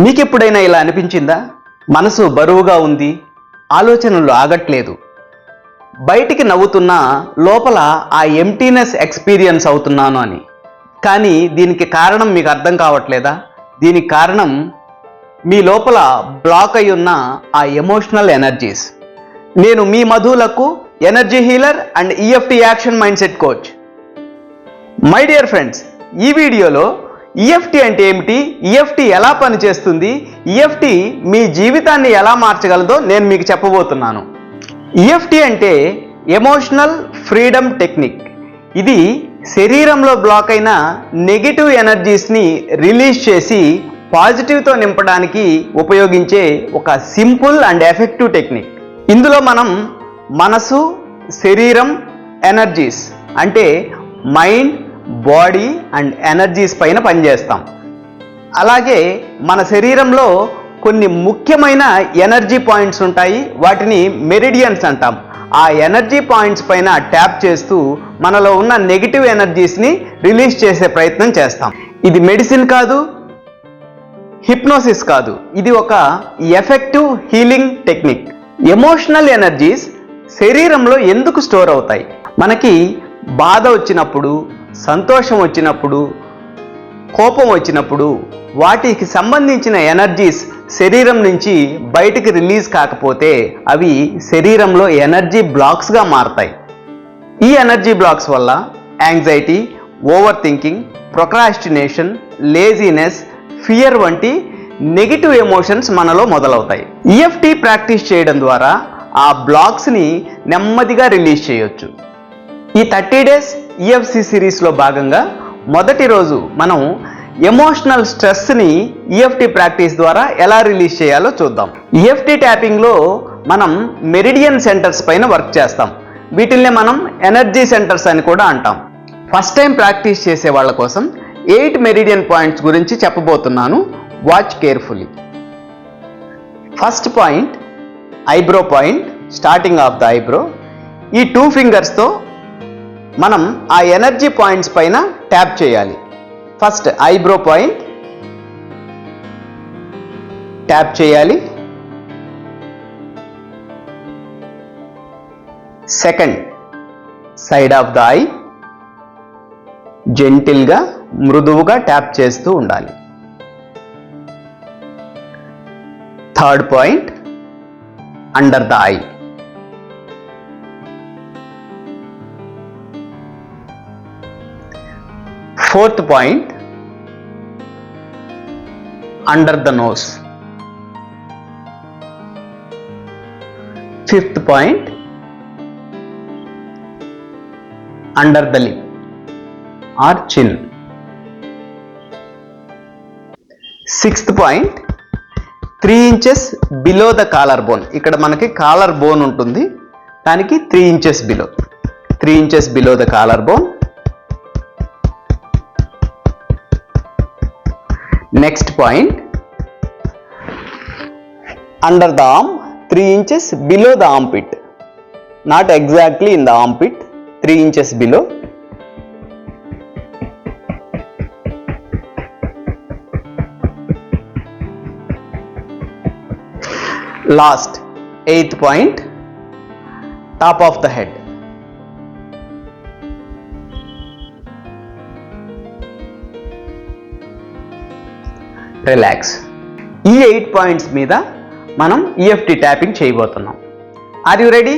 మీకు ఎప్పుడైనా ఇలా అనిపించిందా? మనసు బరువుగా ఉంది, ఆలోచనలు ఆగట్లేదు, బయటికి నవ్వుతున్నా లోపల ఆ ఎంటీనెస్ ఎక్స్పీరియన్స్ అవుతున్నాను అని. కానీ దీనికి కారణం మీకు అర్థం కావట్లేదా? దీనికి కారణం మీ లోపల బ్లాక్ అయి ఉన్న ఆ ఎమోషనల్ ఎనర్జీస్. నేను మీ మధులకు energy healer and EFT action mindset coach. My dear friends, ఈ వీడియోలో EFT అంటే ఏమిటి, EFT ఎలా పనిచేస్తుంది, EFT మీ జీవితాన్ని ఎలా మార్చగలదో నేను మీకు చెప్పబోతున్నాను. EFT అంటే ఎమోషనల్ ఫ్రీడమ్ టెక్నిక్. ఇది శరీరంలో బ్లాక్ అయిన నెగిటివ్ ఎనర్జీస్ని రిలీజ్ చేసి పాజిటివ్తో నింపడానికి ఉపయోగించే ఒక సింపుల్ అండ్ ఎఫెక్టివ్ టెక్నిక్. ఇందులో మనం మనసు, శరీరం, ఎనర్జీస్ అంటే మైండ్, బాడీ అండ్ ఎనర్జీస్ పైన పనిచేస్తాం. అలాగే మన శరీరంలో కొన్ని ముఖ్యమైన ఎనర్జీ పాయింట్స్ ఉంటాయి, వాటిని మెరిడియన్స్ అంటాం. ఆ ఎనర్జీ పాయింట్స్ పైన ట్యాప్ చేస్తూ మనలో ఉన్న నెగిటివ్ ఎనర్జీస్ని రిలీజ్ చేసే ప్రయత్నం చేస్తాం. ఇది మెడిసిన్ కాదు, హిప్నోసిస్ కాదు, ఇది ఒక effective healing technique. Emotional energies శరీరంలో ఎందుకు స్టోర్ అవుతాయి? మనకి బాధ వచ్చినప్పుడు, సంతోషం వచ్చినప్పుడు, కోపం వచ్చినప్పుడు వాటికి సంబంధించిన ఎనర్జీస్ శరీరం నుంచి బయటికి రిలీజ్ కాకపోతే అవి శరీరంలో ఎనర్జీ బ్లాక్స్గా మారతాయి. ఈ ఎనర్జీ బ్లాక్స్ వల్ల anxiety, over thinking, procrastination, laziness, fear వంటి నెగిటివ్ ఎమోషన్స్ మనలో మొదలవుతాయి. EFT ప్రాక్టీస్ చేయడం ద్వారా ఆ బ్లాక్స్ని నెమ్మదిగా రిలీజ్ చేయొచ్చు. ఈ 30 డేస్ EFC సిరీస్లో భాగంగా మొదటి రోజు మనం ఎమోషనల్ స్ట్రెస్ని EFT ప్రాక్టీస్ ద్వారా ఎలా రిలీజ్ చేయాలో చూద్దాం. EFT ట్యాపింగ్లో మనం మెరిడియన్ సెంటర్స్ పైన వర్క్ చేస్తాం. వీటిల్ని మనం ఎనర్జీ సెంటర్స్ అని కూడా అంటాం. ఫస్ట్ టైం ప్రాక్టీస్ చేసే వాళ్ళ కోసం 8 మెరిడియన్ పాయింట్స్ గురించి చెప్పబోతున్నాను. Watch carefully. First point eyebrow point, starting of the eyebrow. ఈ 2 ఫింగర్స్తో మనం ఆ ఎనర్జీ పాయింట్స్ పైన ట్యాప్ చేయాలి. ఫస్ట్ ఐబ్రో పాయింట్ ట్యాప్ చేయాలి. Second side of the eye జెంటిల్గా, మృదువుగా ట్యాప్ చేస్తూ ఉండాలి. Third point under the eye. Fourth point under the nose. Fifth point under the lip or chin. Sixth point 3 inches below the collar bone. ఇక్కడ మనకి collarbone ఉంటుంది, దానికి 3 inches below. 3 inches below the caller bone. Next point under the arm, 3 inches below the arm pit, not exactly in the arm pit, 3 inches below. Last 8th point top of the head. Relax. ఈ 8 points మీద మనం EFT tapping చేయబోతున్నాం. Are you ready?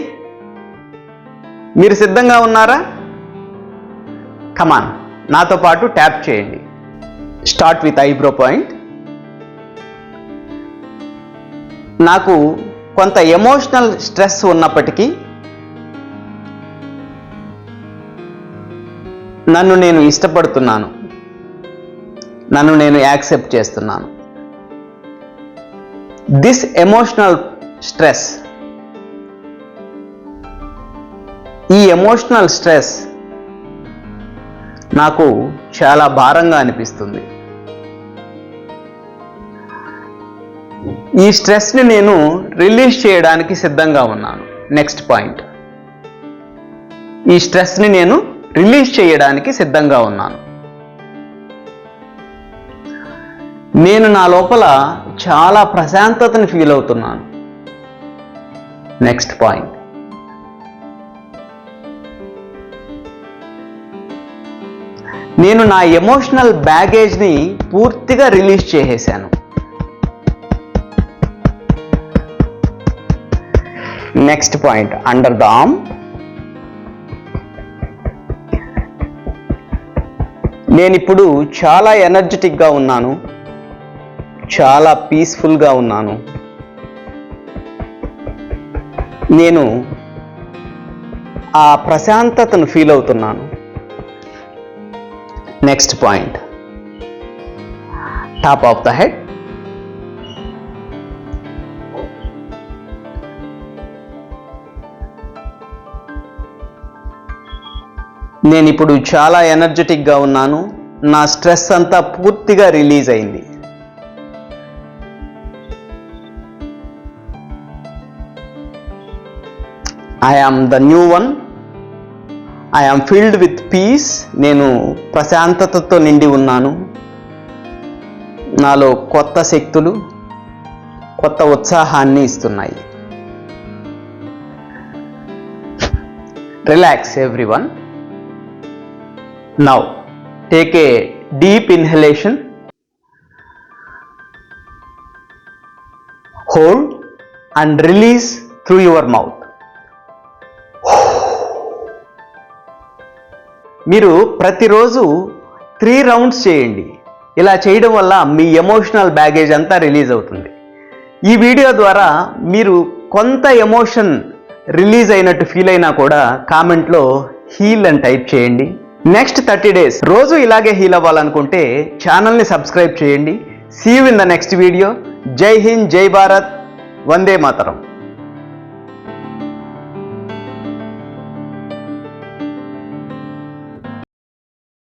మీరు సిద్ధంగా ఉన్నారా? Come on, నాతో పాటు tap చేయండి. Start with eyebrow point. నాకు కొంత ఎమోషనల్ స్ట్రెస్ ఉన్నప్పటికీ నన్ను నేను ఇష్టపడుతున్నాను, నన్ను నేను యాక్సెప్ట్ చేస్తున్నాను. దిస్ ఎమోషనల్ స్ట్రెస్, ఈ ఎమోషనల్ స్ట్రెస్ నాకు చాలా భారంగా అనిపిస్తుంది. ఈ స్ట్రెస్ని నేను రిలీజ్ చేయడానికి సిద్ధంగా ఉన్నాను. నెక్స్ట్ పాయింట్, ఈ స్ట్రెస్ని నేను రిలీజ్ చేయడానికి సిద్ధంగా ఉన్నాను. నేను నా లోపల చాలా ప్రశాంతతని ఫీల్ అవుతున్నాను. నెక్స్ట్ పాయింట్, నేను నా ఎమోషనల్ బ్యాగేజ్ని పూర్తిగా రిలీజ్ చేసేసాను. Next point, under the arm, నేను ఇప్పుడు చాలా ఎనర్జెటిక్గా ఉన్నాను, చాలా పీస్ఫుల్గా ఉన్నాను. నేను ఆ ప్రశాంతతను ఫీల్ అవుతున్నాను. Next point, top of the head, నేను ఇప్పుడు చాలా ఎనర్జెటిక్గా ఉన్నాను, నా స్ట్రెస్ అంతా పూర్తిగా రిలీజ్ అయింది. I am the new one, I am filled with peace, నేను ప్రశాంతతతో నిండి ఉన్నాను. నాలో కొత్త శక్తులు, కొత్త ఉత్సాహాన్ని ఇస్తున్నాయి. Relax everyone. Now take a deep inhalation, hold and release through your mouth. మీరు ప్రతిరోజు 3 రౌండ్స్ చేయండి. ఇలా చేయడం వల్ల మీ ఎమోషనల్ బ్యాగేజ్ అంతా రిలీజ్ అవుతుంది. ఈ వీడియో ద్వారా మీరు కొంత ఎమోషన్ రిలీజ్ అయినట్టు ఫీల్ అయినా కూడా కామెంట్లో హీల్ అని టైప్ చేయండి. నెక్స్ట్ 30 days రోజు ఇలాగే హీల్ అవ్వాలనుకుంటే ఛానల్ని సబ్స్క్రైబ్ చేయండి. See you in the next video. జై హింద్, జై భారత్, వందే మాతరం.